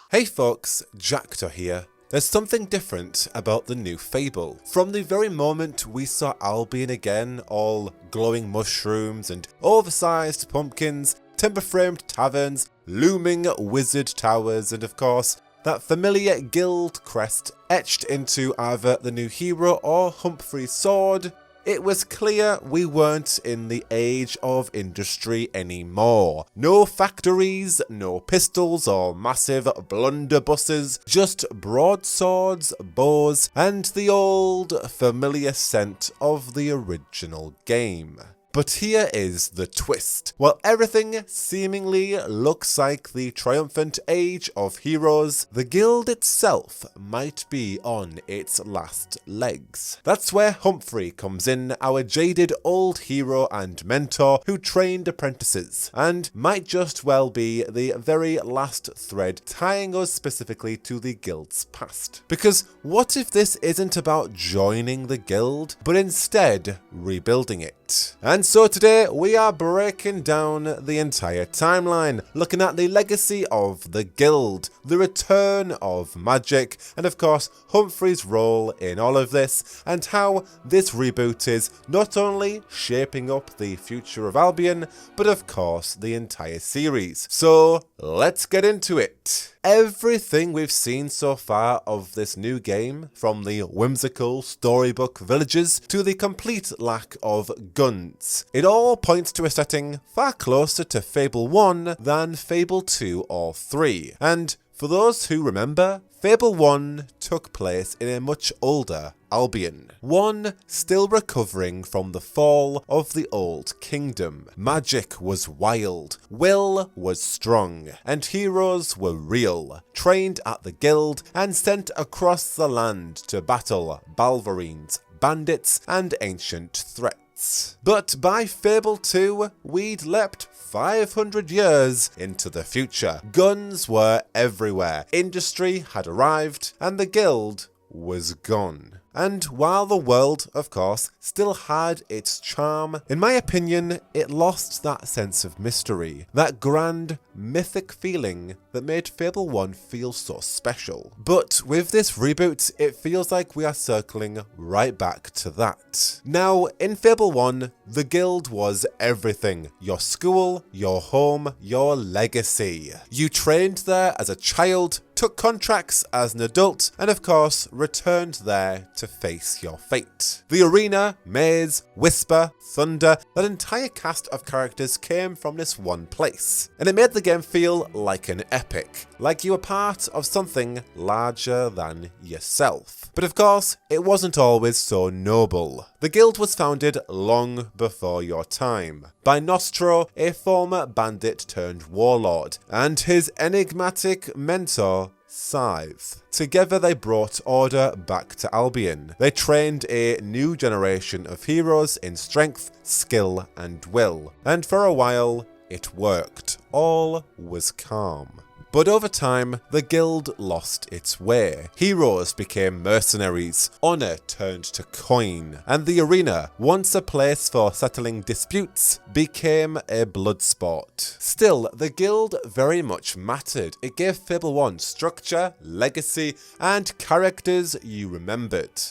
Hey folks, Jackdaw here. There's something different about the new Fable. From the very moment we saw Albion again, all glowing mushrooms and oversized pumpkins, timber-framed taverns, looming wizard towers, and of course, that familiar guild crest etched into either the new hero or Humphrey's sword, it was clear we weren't in the age of industry anymore. No factories, no pistols or massive blunderbusses, just broadswords, bows, and the old familiar scent of the original game. But here is the twist. While everything seemingly looks like the triumphant age of heroes, the guild itself might be on its last legs. That's where Humphrey comes in, our jaded old hero and mentor who trained apprentices, and might just well be the very last thread tying us specifically to the guild's past. Because what if this isn't about joining the guild, but instead rebuilding it? And so today we are breaking down the entire timeline, looking at the legacy of the guild, the return of magic, and of course Humphrey's role in all of this, and how this reboot is not only shaping up the future of Albion, but of course the entire series. So let's get into it. Everything we've seen so far of this new game, from the whimsical storybook villages to the complete lack of guns, it all points to a setting far closer to Fable 1 than Fable 2 or 3. And for those who remember, Fable 1 took place in a much older Albion, one still recovering from the fall of the old kingdom. Magic was wild, will was strong, and heroes were real, trained at the guild and sent across the land to battle Balverines, bandits, and ancient threats. But by Fable 2, we'd leapt 500 years into the future. Guns were everywhere, industry had arrived, and the guild was gone. And while the world, of course, still had its charm, in my opinion, it lost that sense of mystery, that grand, mythic feeling that made Fable 1 feel so special. But with this reboot, it feels like we are circling right back to that. Now, in Fable 1, the guild was everything. Your school, your home, your legacy. You trained there as a child, took contracts as an adult, and of course returned there to face your fate. The arena, maze, whisper, thunder, that entire cast of characters came from this one place, and it made the game feel like an epic, like you were part of something larger than yourself. But of course, it wasn't always so noble. The guild was founded long before your time, by Nostro, a former bandit turned warlord, and his enigmatic mentor, Scythe. Together they brought order back to Albion. They trained a new generation of heroes in strength, skill, and will. And for a while, it worked. All was calm. But over time, the guild lost its way. Heroes became mercenaries, honor turned to coin, and the arena, once a place for settling disputes, became a blood sport. Still, the guild very much mattered. It gave Fable 1 structure, legacy, and characters you remembered.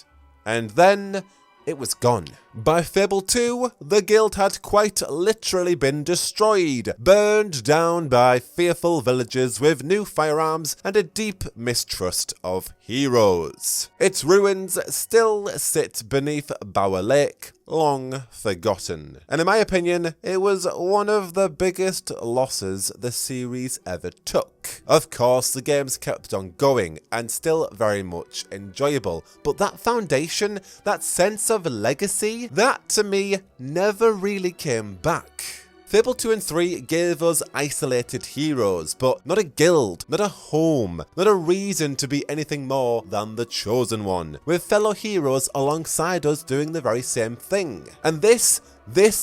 And then it was gone. By Fable 2, the guild had quite literally been destroyed, burned down by fearful villagers with new firearms and a deep mistrust of heroes. Its ruins still sit beneath Bower Lake, long forgotten. And in my opinion, it was one of the biggest losses the series ever took. Of course, the games kept on going and still very much enjoyable, but that foundation, that sense of legacy, that to me never really came back. Fable 2 and 3 gave us isolated heroes, but not a guild, not a home, not a reason to be anything more than the chosen one, with fellow heroes alongside us doing the very same thing. And this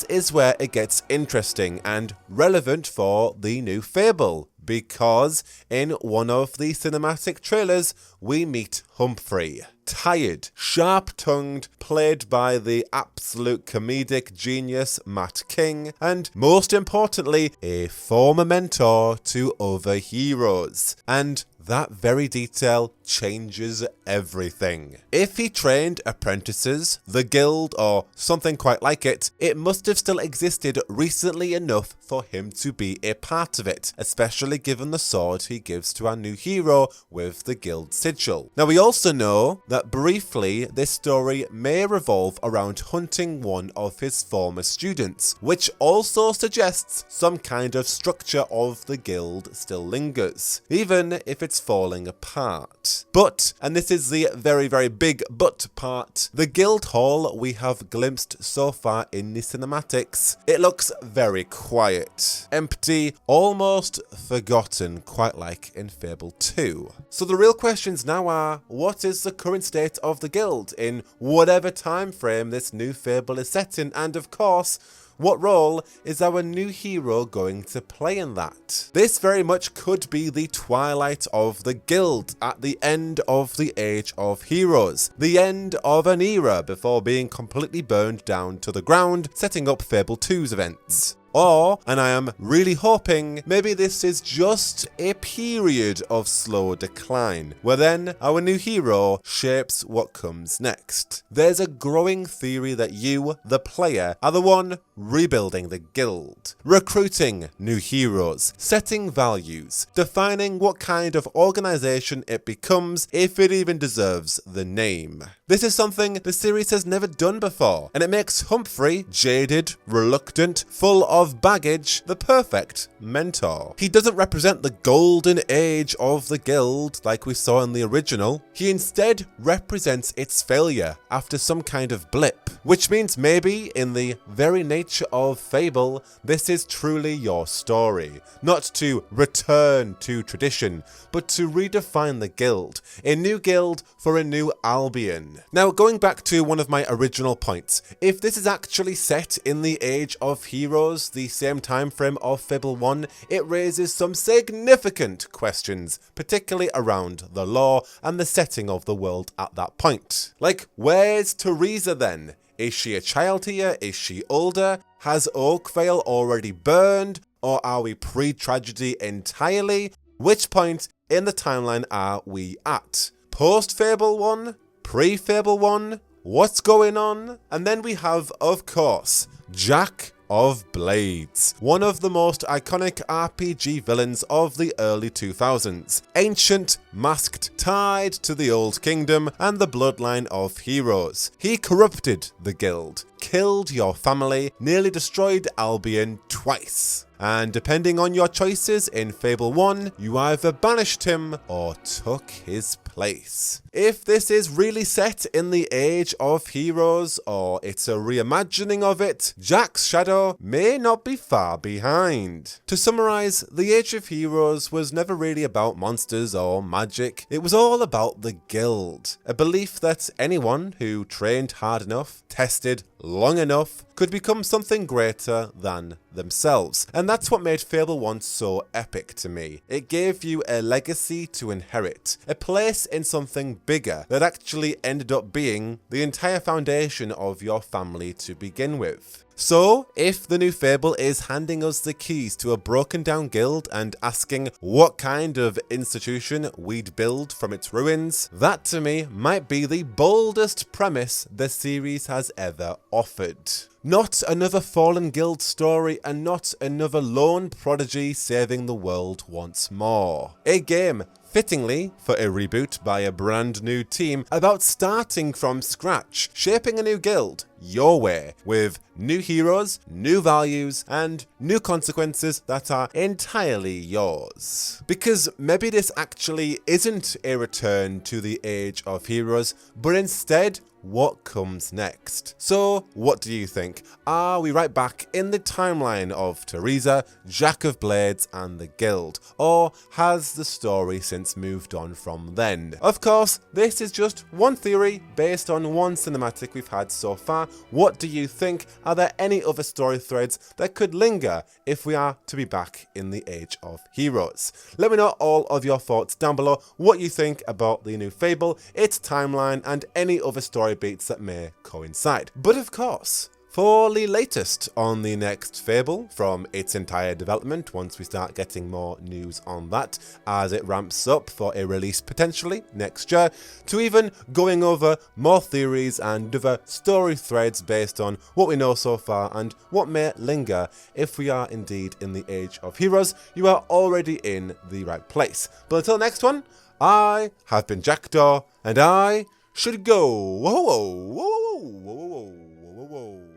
is where it gets interesting and relevant for the new Fable, because in one of the cinematic trailers we meet Humphrey. Tired, sharp-tongued, played by the absolute comedic genius Matt King, and most importantly, a former mentor to other heroes. And that very detail changes everything. If he trained apprentices, the guild, or something quite like it, it must have still existed recently enough for him to be a part of it, especially given the sword he gives to our new hero with the guild sigil. Now we also know that briefly this story may revolve around hunting one of his former students, which also suggests some kind of structure of the guild still lingers, even if it's falling apart. But, and this is the very, very big but part, the guild hall we have glimpsed so far in the cinematics, it looks very quiet, empty, almost forgotten, quite like in Fable 2. So the real questions now are, what is the current state of the guild in whatever time frame this new Fable is set in, and of course, what role is our new hero going to play in that? This very much could be the twilight of the guild at the end of the Age of Heroes, the end of an era before being completely burned down to the ground, setting up Fable 2's events. Or, and I am really hoping, maybe this is just a period of slow decline, where then our new hero shapes what comes next. There's a growing theory that you, the player, are the one rebuilding the guild, recruiting new heroes, setting values, defining what kind of organization it becomes, if it even deserves the name. This is something the series has never done before, and it makes Humphrey, jaded, reluctant, full of baggage, the perfect mentor. He doesn't represent the golden age of the guild like we saw in the original. He instead represents its failure after some kind of blip, which means maybe in the very nature of Fable, this is truly your story. Not to return to tradition, but to redefine the guild. A new guild for a new Albion. Now, going back to one of my original points, if this is actually set in the Age of Heroes, the same time frame of Fable 1, it raises some significant questions, particularly around the lore and the setting of the world at that point. Like, where's Teresa then? Is she a child here? Is she older? Has Oakvale already burned? Or are we pre-tragedy entirely? Which point in the timeline are we at? Post-Fable 1? Pre-Fable 1? What's going on? And then we have, of course, Jack of Blades, one of the most iconic RPG villains of the early 2000s. Ancient, masked, tied to the Old Kingdom and the bloodline of heroes. He corrupted the guild, killed your family, nearly destroyed Albion twice. And depending on your choices in Fable 1, you either banished him or took his place. If this is really set in the Age of Heroes, or it's a reimagining of it, Jack's shadow may not be far behind. To summarize, the Age of Heroes was never really about monsters or magic. It was all about the guild. A belief that anyone who trained hard enough, tested long enough, could become something greater than themselves. And that's what made Fable 1 so epic to me. It gave you a legacy to inherit, a place in something bigger that actually ended up being the entire foundation of your family to begin with. So, if the new Fable is handing us the keys to a broken down guild and asking what kind of institution we'd build from its ruins, that to me might be the boldest premise the series has ever offered. Not another fallen guild story and not another lone prodigy saving the world once more. A game fittingly for a reboot by a brand new team about starting from scratch, shaping a new guild your way, with new heroes, new values, and new consequences that are entirely yours. Because maybe this actually isn't a return to the Age of Heroes, but instead what comes next. So, what do you think? Are we right back in the timeline of Teresa, Jack of Blades, and the guild? Or has the story since moved on from then? Of course, this is just one theory based on one cinematic we've had so far. What do you think? Are there any other story threads that could linger if we are to be back in the Age of Heroes? Let me know all of your thoughts down below, what you think about the new Fable, its timeline, and any other story beats that may coincide. But of course, for the latest on the next Fable from its entire development, once we start getting more news on that as it ramps up for a release potentially next year, to even going over more theories and other story threads based on what we know so far and what may linger. If we are indeed in the Age of Heroes, you are already in the right place. But until next one, I have been Jackdaw, and I should go. Whoa, whoa, whoa, whoa, whoa, whoa, whoa, whoa, whoa.